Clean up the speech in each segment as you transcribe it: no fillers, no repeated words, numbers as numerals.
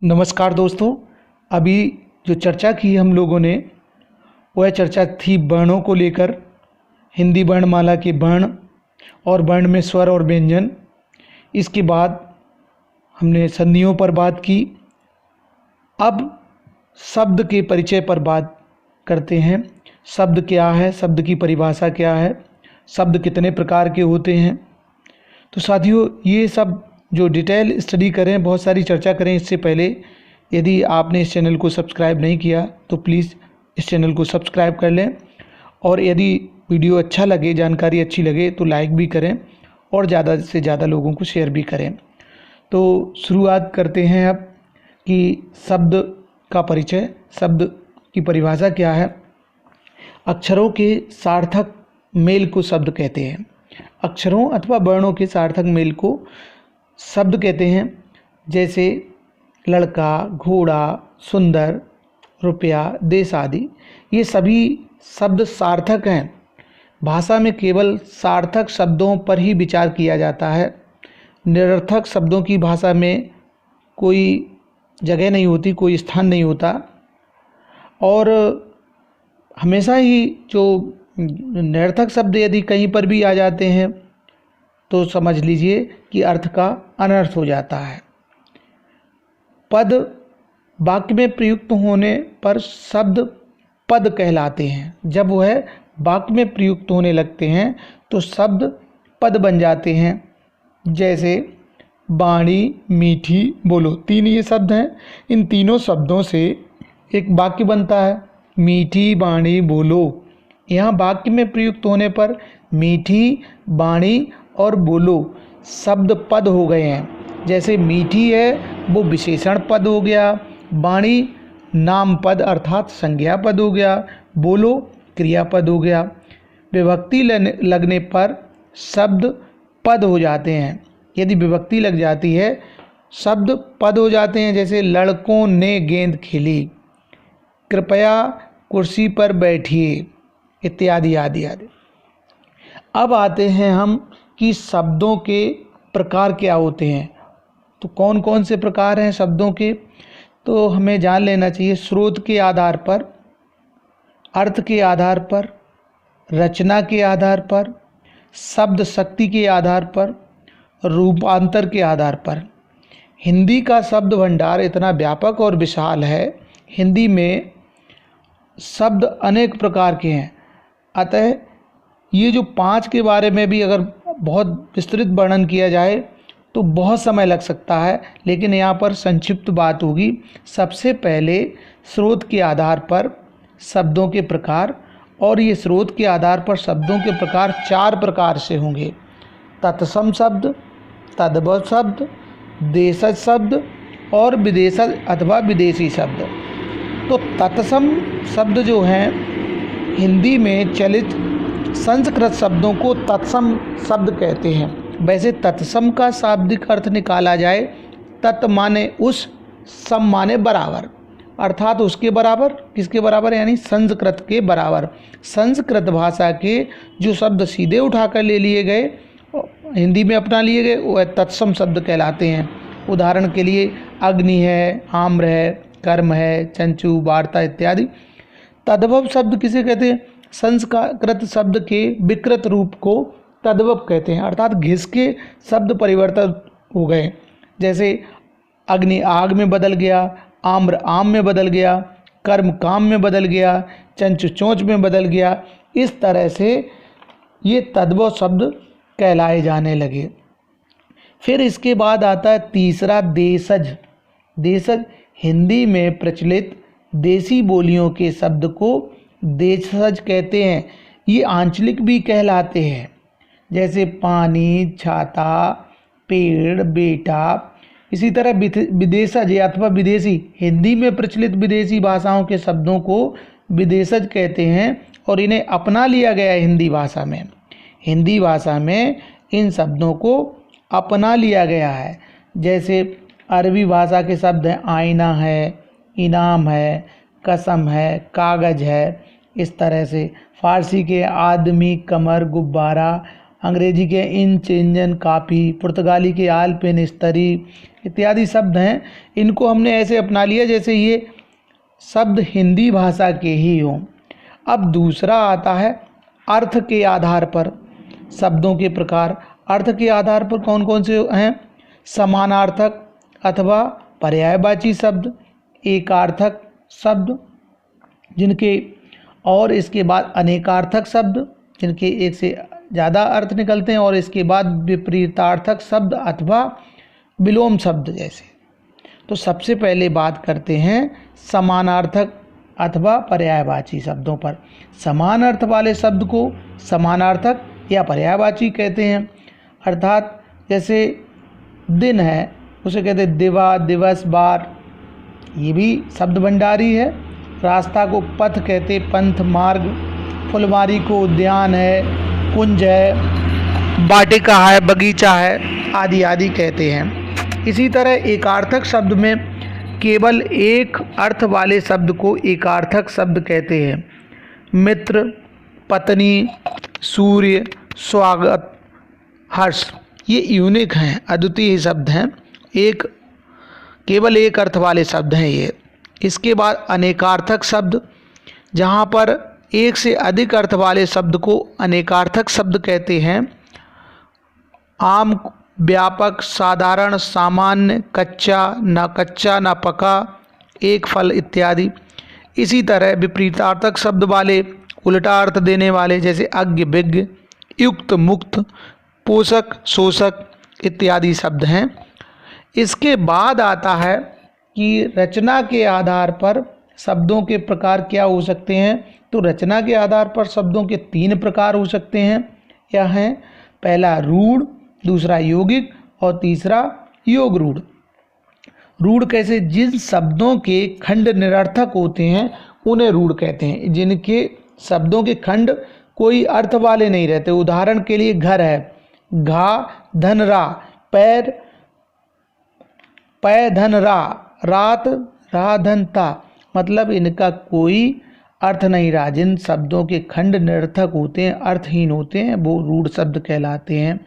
नमस्कार दोस्तों। अभी जो चर्चा की हम लोगों ने वह चर्चा थी वर्णों को लेकर। हिंदी वर्णमाला के वर्ण और वर्ण में स्वर और व्यंजन। इसके बाद हमने संधियों पर बात की। अब शब्द के परिचय पर बात करते हैं। शब्द क्या है, शब्द की परिभाषा क्या है, शब्द कितने प्रकार के होते हैं। तो साथियों, ये सब जो डिटेल स्टडी करें, बहुत सारी चर्चा करें। इससे पहले यदि आपने इस चैनल को सब्सक्राइब नहीं किया तो प्लीज़ इस चैनल को सब्सक्राइब कर लें, और यदि वीडियो अच्छा लगे, जानकारी अच्छी लगे तो लाइक भी करें और ज़्यादा से ज़्यादा लोगों को शेयर भी करें। तो शुरुआत करते हैं अब कि शब्द का परिचय, शब्द की परिभाषा क्या है। अक्षरों के सार्थक मेल को शब्द कहते हैं। अक्षरों अथवा वर्णों के सार्थक मेल को शब्द कहते हैं। जैसे लड़का, घोड़ा, सुंदर, रुपया, देश आदि, ये सभी शब्द सार्थक हैं। भाषा में केवल सार्थक शब्दों पर ही विचार किया जाता है। निरर्थक शब्दों की भाषा में कोई जगह नहीं होती, कोई स्थान नहीं होता। और हमेशा ही जो निरर्थक शब्द यदि कहीं पर भी आ जाते हैं तो समझ लीजिए कि अर्थ का अनर्थ हो जाता है। पद वाक्य में प्रयुक्त होने पर शब्द पद कहलाते हैं। जब वह वाक्य में प्रयुक्त होने लगते हैं तो शब्द पद बन जाते हैं। जैसे बाणी, मीठी, बोलो, तीन ये शब्द हैं। इन तीनों शब्दों से एक वाक्य बनता है, मीठी, बाणी, बोलो। यहाँ वाक्य में प्रयुक्त होने पर मीठी, बाणी और बोलो शब्द पद हो गए हैं। जैसे मीठी है वो विशेषण पद हो गया, बाणी नाम पद अर्थात संज्ञा पद हो गया, बोलो क्रियापद हो गया। विभक्ति लगने पर शब्द पद हो जाते हैं। यदि विभक्ति लग जाती है शब्द पद हो जाते हैं। जैसे लड़कों ने गेंद खेली, कृपया कुर्सी पर बैठिए, इत्यादि आदि आदि। अब आते हैं हम कि शब्दों के प्रकार क्या होते हैं। तो कौन कौन से प्रकार हैं शब्दों के, तो हमें जान लेना चाहिए। स्रोत के आधार पर, अर्थ के आधार पर, रचना के आधार पर, शब्द शक्ति के आधार पर, रूपांतर के आधार पर। हिंदी का शब्द भंडार इतना व्यापक और विशाल है। हिंदी में शब्द अनेक प्रकार के हैं। अतः ये जो 5 के बारे में भी अगर बहुत विस्तृत वर्णन किया जाए तो बहुत समय लग सकता है, लेकिन यहाँ पर संक्षिप्त बात होगी। सबसे पहले स्रोत के आधार पर शब्दों के प्रकार, और ये स्रोत के आधार पर शब्दों के प्रकार 4 प्रकार से होंगे। तत्सम शब्द, तद्भव शब्द, देशज शब्द और विदेशज अथवा विदेशी शब्द। तो तत्सम शब्द जो हैं, हिंदी में चलित संस्कृत शब्दों को तत्सम शब्द कहते हैं। वैसे तत्सम का शाब्दिक अर्थ निकाला जाए, तत् माने उस, सम माने बराबर, अर्थात उसके बराबर। किसके बराबर? यानी संस्कृत के बराबर। संस्कृत भाषा के जो शब्द सीधे उठाकर ले लिए गए, हिंदी में अपना लिए गए, वह तत्सम शब्द कहलाते हैं। उदाहरण के लिए अग्नि है, आम्र है, कर्म है, चंचू, वार्ता इत्यादि। तद्भव शब्द किसे कहते हैं? संस्कृत शब्द के विकृत रूप को तद्भव कहते हैं, अर्थात घिस के शब्द परिवर्तन हो गए। जैसे अग्नि आग में बदल गया, आम्र आम में बदल गया, कर्म काम में बदल गया, चंचु चोंच में बदल गया। इस तरह से ये तद्भव शब्द कहलाए जाने लगे। फिर इसके बाद आता है तीसरा देशज। देशज हिंदी में प्रचलित देसी बोलियों के शब्द को देशज कहते हैं। ये आंचलिक भी कहलाते हैं। जैसे पानी, छाता, पेड़, बेटा। इसी तरह विदेशज अथवा विदेशी, हिंदी में प्रचलित विदेशी भाषाओं के शब्दों को विदेशज कहते हैं और इन्हें अपना लिया गया है हिंदी भाषा में। हिंदी भाषा में इन शब्दों को अपना लिया गया है। जैसे अरबी भाषा के शब्द हैं आईना है, इनाम है, कसम है, कागज है। इस तरह से फारसी के आदमी, कमर, गुब्बारा, अंग्रेजी के इंच, इंजन, काफ़ी, पुर्तगाली के आलपेनिस्तरी इत्यादि शब्द हैं। इनको हमने ऐसे अपना लिया जैसे ये शब्द हिंदी भाषा के ही हों। अब दूसरा आता है अर्थ के आधार पर शब्दों के प्रकार। अर्थ के आधार पर कौन कौन से हैं? समानार्थक अथवा पर्यायवाची शब्द, एकार्थक शब्द जिनके, और इसके बाद अनेकार्थक शब्द जिनके एक से ज़्यादा अर्थ निकलते हैं, और इसके बाद विपरीतार्थक शब्द अथवा विलोम शब्द जैसे। तो सबसे पहले बात करते हैं समानार्थक अथवा पर्यायवाची शब्दों पर। समान अर्थ वाले शब्द को समानार्थक या पर्यायवाची कहते हैं। अर्थात जैसे दिन है उसे कहते हैं दिवा, दिवस, बार, ये भी शब्द भंडारी है। रास्ता को पथ कहते, पंथ, मार्ग। फुलवारी को उद्यान है, कुंज है, वाटिका है, बगीचा है, आदि आदि कहते हैं। इसी तरह एकार्थक शब्द में केवल एक अर्थ वाले शब्द को एकार्थक शब्द कहते हैं। मित्र, पत्नी, सूर्य, स्वागत, हर्ष, ये यूनिक हैं, अद्वितीय शब्द हैं, केवल एक अर्थ वाले शब्द हैं ये। इसके बाद अनेकार्थक शब्द, जहाँ पर एक से अधिक अर्थ वाले शब्द को अनेकार्थक शब्द कहते हैं। आम, व्यापक, साधारण, सामान्य, कच्चा, न पका, एक फल इत्यादि। इसी तरह विपरीतार्थक शब्द वाले, उल्टा अर्थ देने वाले, जैसे अज्ञ, विज्ञ, युक्त, मुक्त, पोषक, शोषक इत्यादि शब्द हैं। इसके बाद आता है कि रचना के आधार पर शब्दों के प्रकार क्या हो सकते हैं। तो रचना के आधार पर शब्दों के 3 प्रकार हो सकते हैं। यह हैं, पहला रूढ़, दूसरा यौगिक और तीसरा योग रूढ़। रूढ़ कैसे? जिन शब्दों के खंड निरर्थक होते हैं उन्हें रूढ़ कहते हैं। जिनके शब्दों के खंड कोई अर्थ वाले नहीं रहते। उदाहरण के लिए घर है, घा धन रा, पैर, पै धन रा, रात, रा धन ता, मतलब इनका कोई अर्थ नहीं रहा। जिन शब्दों के खंड निरर्थक होते हैं, अर्थहीन होते हैं, वो रूढ़ शब्द कहलाते हैं।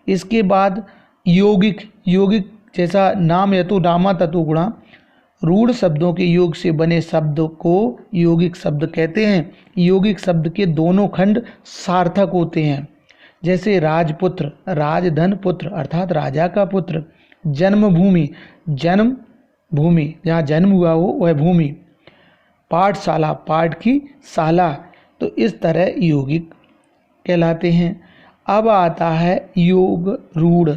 इसके बाद यौगिक, यौगिक जैसा नाम यतु नामा ततु गुणा, रूढ़ शब्दों के योग से बने शब्द को यौगिक शब्द कहते हैं। यौगिक शब्द के दोनों खंड सार्थक होते हैं। जैसे राजपुत्र, राजधन पुत्र अर्थात राजा का पुत्र। जन्मभूमि, जन्म भूमि जहाँ जन्म हुआ हो वह भूमि। पाठशाला, पाठ की शाला। तो इस तरह यौगिक कहलाते हैं। अब आता है योग रूढ़।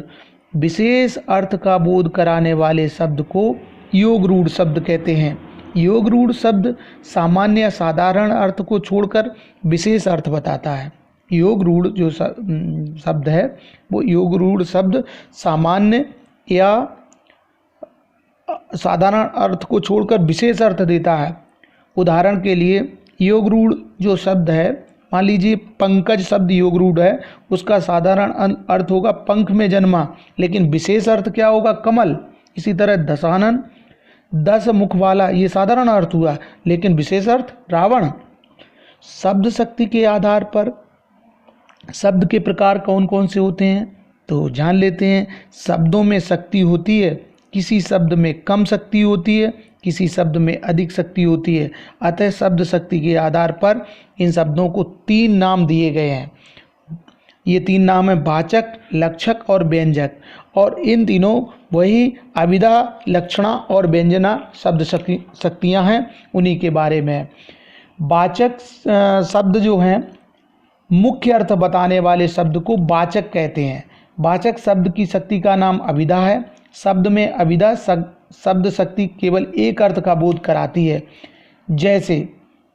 विशेष अर्थ का बोध कराने वाले शब्द को योग रूढ़ शब्द कहते हैं। योग रूढ़ शब्द सामान्य या साधारण अर्थ को छोड़कर विशेष अर्थ बताता है। योग रूढ़ जो शब्द है वो योग रूढ़ शब्द सामान्य या साधारण अर्थ को छोड़कर विशेष अर्थ देता है। उदाहरण के लिए योग रूढ़ जो शब्द है, मान लीजिए पंकज शब्द योग रूढ़ है, उसका साधारण अर्थ होगा पंख में जन्मा, लेकिन विशेष अर्थ क्या होगा? कमल। इसी तरह दशानन, 10 मुख वाला, ये साधारण अर्थ हुआ, लेकिन विशेष अर्थ रावण। शब्द शक्ति के आधार पर शब्द के प्रकार कौन कौन से होते हैं तो जान लेते हैं। शब्दों में शक्ति होती है, किसी शब्द में कम शक्ति होती है, किसी शब्द में अधिक शक्ति होती है। अतः शब्द शक्ति के आधार पर इन शब्दों को 3 नाम दिए गए हैं। ये 3 नाम हैं वाचक, लक्षक और व्यंजक। और इन तीनों वही अभिधा, लक्षणा और व्यंजना शब्द शक्तियाँ हैं, उन्हीं के बारे में। वाचक शब्द जो हैं, मुख्य अर्थ बताने वाले शब्द को वाचक कहते हैं। वाचक शब्द की शक्ति का नाम अभिधा है। शब्द में अभिधा शब्द शक्ति केवल एक अर्थ का बोध कराती है। जैसे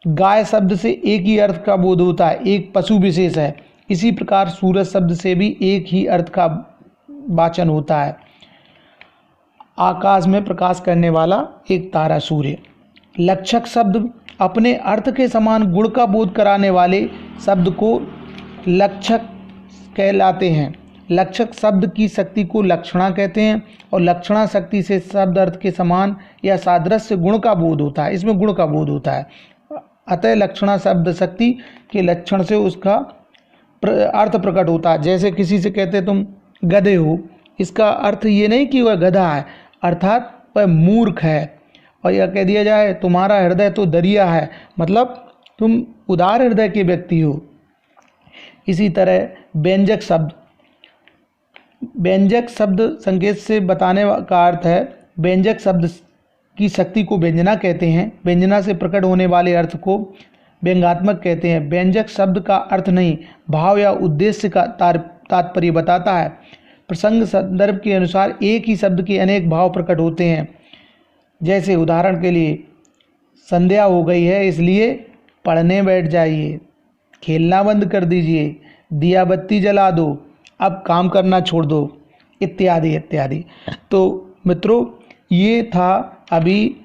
गाय शब्द से एक ही अर्थ का बोध होता है, एक पशु विशेष है। इसी प्रकार सूरज शब्द से भी एक ही अर्थ का वाचन होता है, आकाश में प्रकाश करने वाला एक तारा सूर्य। लक्षक शब्द अपने अर्थ के समान गुण का बोध कराने वाले शब्द को लक्षक कहलाते हैं। लक्षक शब्द की शक्ति को लक्षणा कहते हैं और लक्षणा शक्ति से शब्द अर्थ के समान या सादृश्य गुण का बोध होता है, इसमें गुण का बोध होता है। अतः लक्षणा शब्द शक्ति के लक्षण से उसका अर्थ प्रकट होता है। जैसे किसी से कहते तुम गधे हो, इसका अर्थ ये नहीं कि वह गधा है, अर्थात वह मूर्ख है। और यह कह दिया जाए तुम्हारा हृदय तो दरिया है, मतलब तुम उदार हृदय के व्यक्ति हो। इसी तरह व्यंजक शब्द संकेत से बताने का अर्थ है। व्यंजक शब्द की शक्ति को व्यंजना कहते हैं। व्यंजना से प्रकट होने वाले अर्थ को व्यंग्यात्मक कहते हैं। व्यंजक शब्द का अर्थ नहीं, भाव या उद्देश्य का तात्पर्य बताता है। प्रसंग संदर्भ के अनुसार एक ही शब्द के अनेक भाव प्रकट होते हैं। जैसे उदाहरण के लिए, संध्या हो गई है इसलिए पढ़ने बैठ जाइए, खेलना बंद कर दीजिए, दिया बत्ती जला दो, अब काम करना छोड़ दो, इत्यादि इत्यादि। तो मित्रों, ये था अभी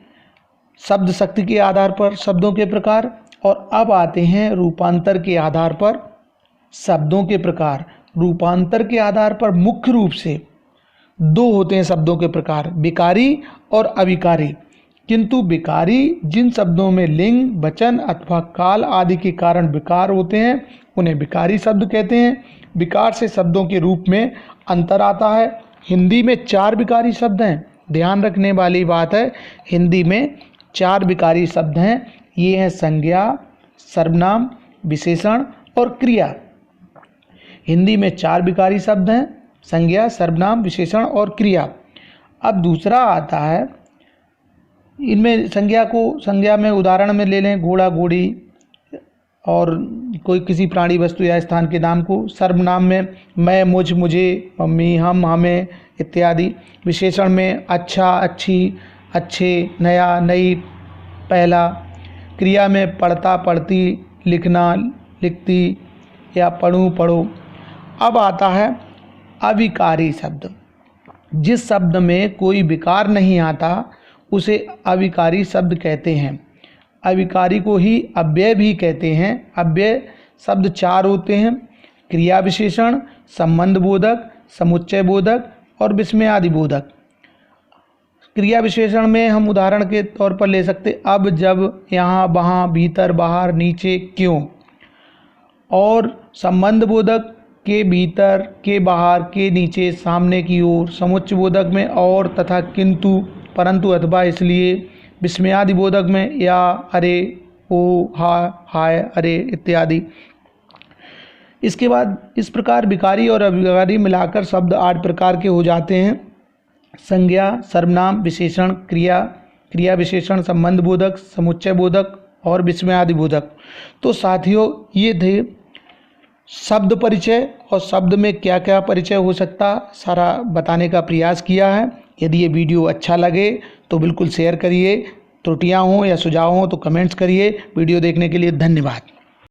शब्द शक्ति के आधार पर शब्दों के प्रकार। और अब आते हैं रूपांतर के आधार पर शब्दों के प्रकार। रूपांतर के आधार पर मुख्य रूप से दो होते हैं शब्दों के प्रकार, विकारी और अविकारी। किंतु विकारी जिन शब्दों में लिंग, वचन अथवा काल आदि के कारण विकार होते हैं उन्हें विकारी शब्द कहते हैं। विकार से शब्दों के रूप में अंतर आता है। हिंदी में 4 विकारी शब्द हैं। ध्यान रखने वाली बात है, हिंदी में 4 विकारी शब्द हैं। ये हैं संज्ञा, सर्वनाम, विशेषण और क्रिया। हिंदी में 4 विकारी शब्द हैं, संज्ञा, सर्वनाम, विशेषण और क्रिया। अब दूसरा आता है, इनमें संज्ञा में उदाहरण में ले लें घोड़ा, घोड़ी और कोई किसी प्राणी, वस्तु या स्थान के नाम को। सर्वनाम में मैं, मुझ, मुझे, मम्मी, हम, हमें इत्यादि। विशेषण में अच्छा, अच्छी, अच्छे, नया, नई, पहला। क्रिया में पढ़ता, पढ़ती, लिखना, लिखती या पढ़ूँ, पढ़ो। अब आता है अविकारी शब्द। जिस शब्द में कोई विकार नहीं आता उसे अविकारी शब्द कहते हैं। अविकारी को ही अव्यय भी कहते हैं। अव्यय शब्द 4 होते हैं, क्रिया विशेषण, संबंध बोधक, समुच्चय बोधक और विस्मयादि बोधक। क्रिया विशेषण में हम उदाहरण के तौर पर ले सकते अब, जब, यहाँ, वहाँ, भीतर, बाहर, नीचे, क्यों। और संबंध बोधक के भीतर, के बाहर, के नीचे, सामने की ओर। समुच्चय बोधक में और, तथा, किंतु, परंतु, अथवा, इसलिए। विस्मयादि बोधक में या, अरे, ओ, हा, हाय, अरे इत्यादि। इसके बाद इस प्रकार विकारी और अविकारी मिलाकर शब्द 8 प्रकार के हो जाते हैं। संज्ञा, सर्वनाम, विशेषण, क्रिया, क्रिया विशेषण, संबंध बोधक, समुच्चय बोधक और विस्मयादि बोधक। तो साथियों, ये थे शब्द परिचय और शब्द में क्या क्या परिचय हो सकता, सारा बताने का प्रयास किया है। यदि ये वीडियो अच्छा लगे तो बिल्कुल शेयर करिए। त्रुटियां हों या सुझाव हों तो कमेंट्स करिए। वीडियो देखने के लिए धन्यवाद।